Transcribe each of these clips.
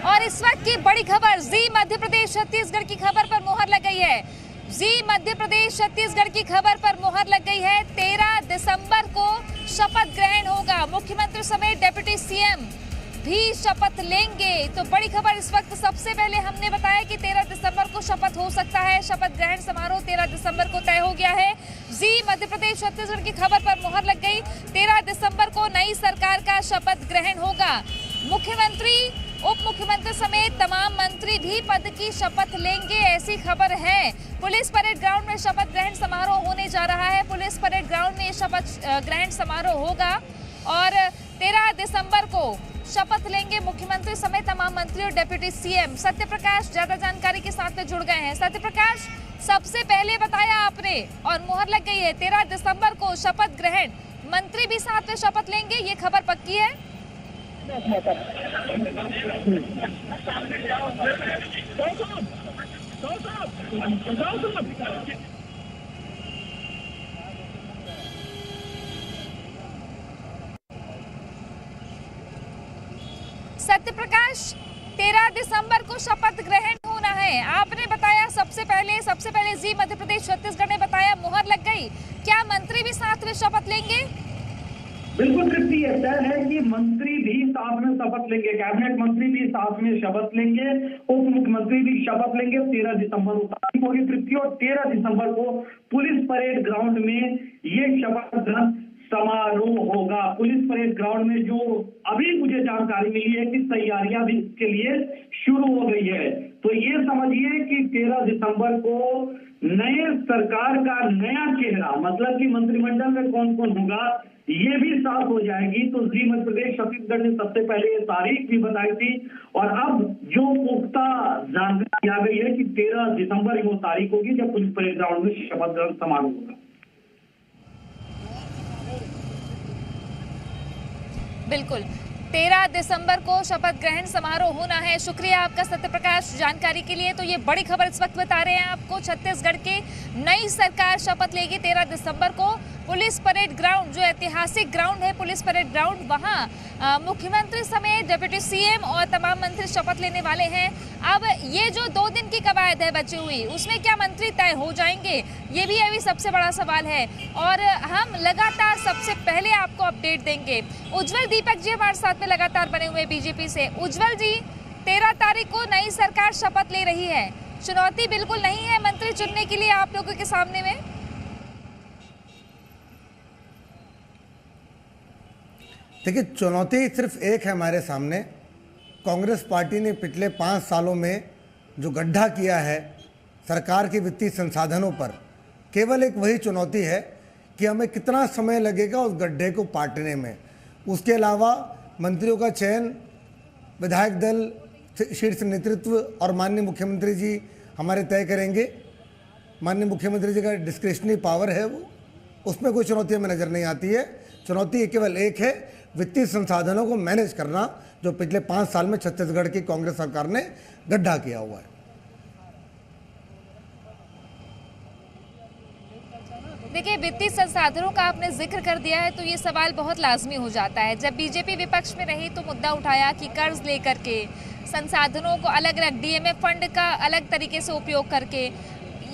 और इस वक्त की बड़ी खबर, जी मध्य प्रदेश छत्तीसगढ़ की खबर पर मोहर लग गई है। जी मध्य प्रदेश छत्तीसगढ़ की खबर पर मोहर लग गई है। 13 दिसंबर को शपथ ग्रहण होगा। मुख्यमंत्री समेत डिप्टी सीएम भी शपथ लेंगे। तो बड़ी खबर इस वक्त सबसे पहले हमने बताया कि 13 दिसंबर को शपथ हो सकता है। शपथ ग्रहण समारोह 13 दिसंबर को तय हो गया है। जी मध्य प्रदेश छत्तीसगढ़ की खबर पर मोहर लग गई। 13 दिसंबर को नई सरकार का शपथ ग्रहण होगा। मुख्यमंत्री, उप मुख्यमंत्री समेत तमाम मंत्री भी पद की शपथ लेंगे, ऐसी खबर है। पुलिस परेड ग्राउंड में शपथ ग्रहण समारोह होने जा रहा है। पुलिस परेड ग्राउंड में शपथ ग्रहण समारोह होगा और 13 दिसंबर को शपथ लेंगे मुख्यमंत्री समेत तमाम मंत्री और डिप्टी सीएम। सत्य प्रकाश ज्यादा जानकारी के साथ में जुड़ गए हैं। सत्य प्रकाश, सबसे पहले बताया आपने और मोहर लग गई है 13 दिसंबर को शपथ ग्रहण, मंत्री भी साथ में शपथ लेंगे, ये खबर पक्की है? सत्य प्रकाश, 13 दिसंबर को शपथ ग्रहण होना है। आपने बताया सबसे पहले जी मध्य प्रदेश छत्तीसगढ़ ने बताया मोहर लग गई। क्या मंत्री भी साथ में शपथ लेंगे? बिल्कुल तृप्ति, तय है कि मंत्री भी साथ में शपथ लेंगे, कैबिनेट मंत्री भी साथ में शपथ लेंगे, उप मुख्यमंत्री भी शपथ लेंगे। 13 दिसंबर को तारीख होगी तृप्ति और 13 दिसंबर को पुलिस परेड ग्राउंड में ये शपथ ग्रहण समारोह होगा। पुलिस परेड ग्राउंड में जो अभी मुझे जानकारी मिली है कि तैयारियां भी इसके लिए शुरू हो गई है। तो ये समझिए कि 13 दिसंबर को नए सरकार का नया चेहरा, मतलब कि मंत्रिमंडल में कौन कौन होगा, ये भी साफ हो जाएगी। तो जी मध्य प्रदेश छत्तीसगढ़ ने सबसे पहले ये तारीख भी बताई थी और अब जो पुख्ता जानकारी आ गई है कि 13 दिसंबर वो तारीख होगी जब पुलिस परेड ग्राउंड में शपथ ग्रहण समारोह होगा। बिल्कुल, 13 दिसंबर को शपथ ग्रहण समारोह होना है। शुक्रिया आपका सत्य प्रकाश जानकारी के लिए। तो ये बड़ी खबर इस वक्त बता रहे हैं आपको, छत्तीसगढ़ के नई सरकार शपथ लेगी 13 दिसंबर को। पुलिस परेड ग्राउंड, जो ऐतिहासिक ग्राउंड है पुलिस परेड ग्राउंड, वहाँ मुख्यमंत्री समेत डिप्टी सीएम और तमाम मंत्री शपथ लेने वाले हैं। अब ये जो 2 दिन की कवायद है बची हुई, उसमें क्या मंत्री तय हो जाएंगे, ये भी अभी सबसे बड़ा सवाल है और हम लगातार सबसे पहले आपको अपडेट देंगे। उज्जवल दीपक जी हमारे साथ में लगातार बने हुए बीजेपी से। उज्जवल जी, 13 तारीख को नई सरकार शपथ ले रही है, चुनौती बिल्कुल नहीं है मंत्री चुनने के लिए आप लोगों के सामने में? देखिए, चुनौती सिर्फ एक है हमारे सामने। कांग्रेस पार्टी ने पिछले 5 सालों में जो गड्ढा किया है सरकार के वित्तीय संसाधनों पर, केवल एक वही चुनौती है कि हमें कितना समय लगेगा उस गड्ढे को पाटने में। उसके अलावा मंत्रियों का चयन विधायक दल, शीर्ष नेतृत्व और माननीय मुख्यमंत्री जी हमारे तय करेंगे। माननीय मुख्यमंत्री जी का डिस्क्रिशनरी पावर है, वो उसमें कोई चुनौती हमें नज़र नहीं आती है। चुनौती केवल एक है, वित्तीय संसाधनों को मैनेज करना, जो पिछले 5 साल में छत्तीसगढ़ की कांग्रेस सरकार ने गड्ढा किया हुआ है। देखिए, वित्तीय संसाधनों का आपने जिक्र कर दिया है तो ये सवाल बहुत लाजमी हो जाता है। जब बीजेपी विपक्ष में रही तो मुद्दा उठाया कि कर्ज लेकर के संसाधनों को अलग अलग, डीएमएफ फंड का अलग तरीके से उपयोग करके,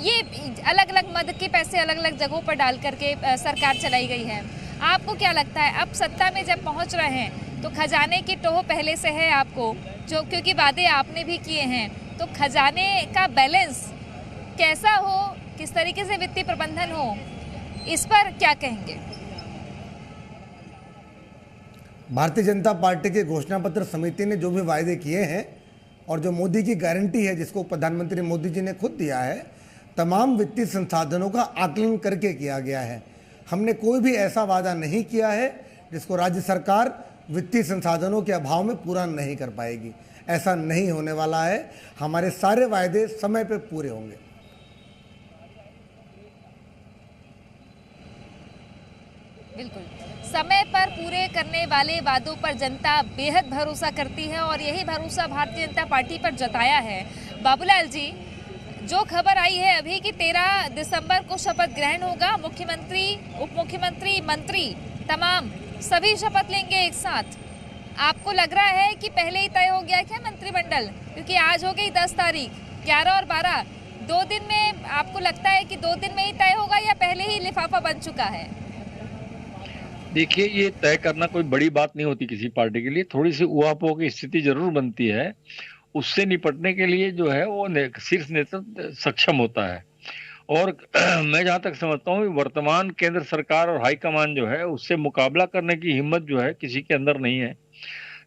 ये अलग अलग मद के पैसे अलग अलग जगहों पर डाल करके सरकार चलाई गई है। आपको क्या लगता है, अब सत्ता में जब पहुंच रहे हैं तो खजाने की टोह पहले से है आपको, जो क्योंकि वादे आपने भी किए हैं, तो खजाने का बैलेंस कैसा हो, किस तरीके से वित्तीय प्रबंधन हो, इस पर क्या कहेंगे? भारतीय जनता पार्टी के घोषणा पत्र समिति ने जो भी वायदे किए हैं और जो मोदी की गारंटी है, जिसको प्रधानमंत्री मोदी जी ने खुद दिया है, तमाम वित्तीय संसाधनों का आकलन करके किया गया है। हमने कोई भी ऐसा वादा नहीं किया है जिसको राज्य सरकार वित्तीय संसाधनों के अभाव में पूरा नहीं कर पाएगी। ऐसा नहीं होने वाला है। हमारे सारे वायदे समय पर पूरे होंगे। बिल्कुल, समय पर पूरे करने वाले वादों पर जनता बेहद भरोसा करती है और यही भरोसा भारतीय जनता पार्टी पर जताया है। बाबूलाल जी, जो खबर आई है अभी कि 13 दिसंबर को शपथ ग्रहण होगा, मुख्यमंत्री, उप मुख्यमंत्री, मंत्री तमाम सभी शपथ लेंगे एक साथ, आपको लग रहा है कि पहले ही तय हो गया क्या मंत्रिमंडल? क्योंकि आज हो गई 10 तारीख, 11 और 12, 2 दिन में आपको लगता है कि 2 दिन में ही तय होगा या पहले ही लिफाफा बन चुका है? देखिए, ये तय करना कोई बड़ी बात नहीं होती किसी पार्टी के लिए। थोड़ी सी ऊहापोह की स्थिति जरूर बनती है, उससे निपटने के लिए जो है वो शीर्ष नेतृत्व सक्षम होता है। और मैं जहां तक समझता हूँ वर्तमान केंद्र सरकार और हाईकमान जो है उससे मुकाबला करने की हिम्मत जो है किसी के अंदर नहीं है।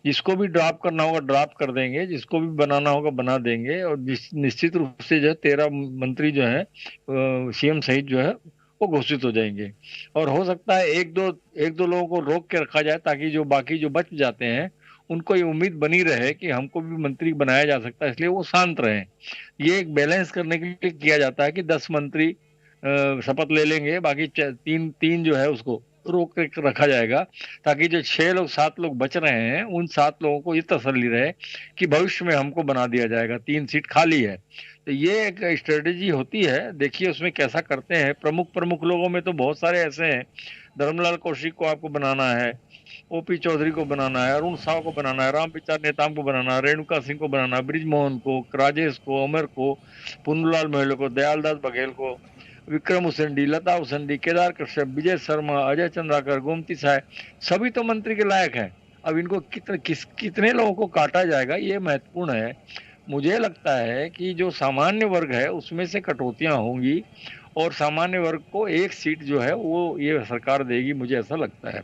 जिसको भी ड्रॉप करना होगा ड्रॉप कर देंगे, जिसको भी बनाना होगा बना देंगे। और निश्चित रूप से जो है 13 मंत्री जो है सीएम सहित जो है वो घोषित हो जाएंगे। और हो सकता है एक दो लोगों को रोक के रखा जाए ताकि जो बाकी जो बच जाते हैं उनको ये उम्मीद बनी रहे कि हमको भी मंत्री बनाया जा सकता है, इसलिए वो शांत रहें। ये एक बैलेंस करने के लिए किया जाता है कि 10 मंत्री शपथ ले लेंगे, बाकी तीन जो है उसको रोक के रखा जाएगा ताकि जो 6 लोग 7 लोग बच रहे हैं उन 7 लोगों को ये तसल्ली रहे कि भविष्य में हमको बना दिया जाएगा, 3 सीट खाली है। तो ये एक स्ट्रेटेजी होती है, देखिए उसमें कैसा करते हैं। प्रमुख लोगों में तो बहुत सारे ऐसे हैं, धर्मलाल कौशिक को आपको बनाना है, ओपी चौधरी को बनाना है, अरुण साव को बनाना है, रामविचार नेताम को बनाना है, रेणुका सिंह को बनाना है, ब्रिजमोहन को, राजेश को, अमर को, पुन्नूलाल महलो को, दयालदास बघेल को, विक्रम उसेंडी, लता उसेंडी, केदार कश्यप, विजय शर्मा, अजय चंद्राकर, गोमती साय, सभी तो मंत्री के लायक हैं। अब इनको कितने लोगों को काटा जाएगा ये महत्वपूर्ण है। मुझे लगता है कि जो सामान्य वर्ग है उसमें से कटौतियां होंगी और सामान्य वर्ग को 1 सीट जो है वो ये सरकार देगी, मुझे ऐसा लगता है।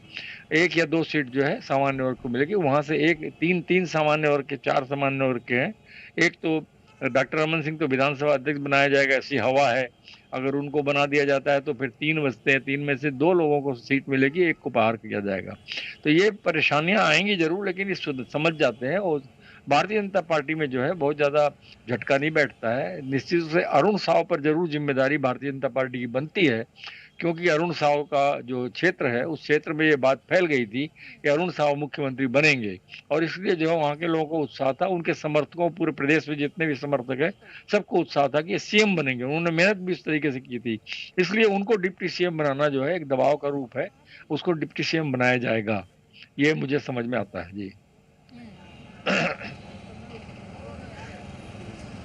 1 या 2 सीट जो है सामान्य वर्ग को मिलेगी, वहां से तीन सामान्य वर्ग के, 4 सामान्य वर्ग के हैं। एक तो डॉक्टर रमन सिंह तो विधानसभा अध्यक्ष बनाया जाएगा, ऐसी हवा है। अगर उनको बना दिया जाता है तो फिर 3 बचते हैं, 3 में से 2 लोगों को सीट मिलेगी, 1 को बाहर किया जाएगा। तो ये परेशानियां आएंगी जरूर, लेकिन इस समझ जाते हैं। और भारतीय जनता पार्टी में जो है बहुत ज्यादा झटका नहीं बैठता है। निश्चित रूप से अरुण साव पर जरूर जिम्मेदारी भारतीय जनता पार्टी की बनती है, क्योंकि अरुण साव का जो क्षेत्र है उस क्षेत्र में ये बात फैल गई थी कि अरुण साव मुख्यमंत्री बनेंगे। और इसलिए जो है वहाँ के लोगों को उत्साह था, उनके समर्थकों, पूरे प्रदेश में जितने भी समर्थक है सबको उत्साह था कि ये सीएम बनेंगे। उन्होंने मेहनत भी इस तरीके से की थी, इसलिए उनको डिप्टी सीएम बनाना जो है एक दबाव का रूप है, उसको डिप्टी सीएम बनाया जाएगा, ये मुझे समझ में आता है जी।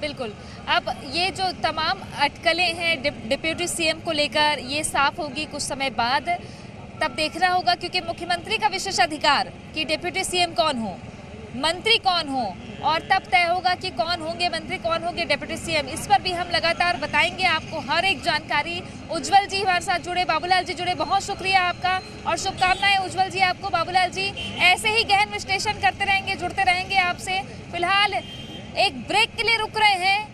बिल्कुल। अब ये जो तमाम अटकलें हैं डिप्यूटी सीएम को लेकर, ये साफ होगी कुछ समय बाद, तब देखना होगा, क्योंकि मुख्यमंत्री का विशेष अधिकार कि डिप्यूटी सीएम कौन हो, मंत्री कौन हो, और तब तय होगा कि कौन होंगे मंत्री, कौन होंगे डिप्यूटी सीएम। इस पर भी हम लगातार बताएंगे आपको हर एक जानकारी। उज्जवल जी हमारे साथ जुड़े, बाबूलाल जी जुड़े, बहुत शुक्रिया आपका और शुभकामनाएं उज्जवल जी आपको। बाबूलाल जी ऐसे ही गहन विश्लेषण करते रहेंगे, जुड़ते रहेंगे आपसे। फिलहाल एक ब्रेक के लिए रुक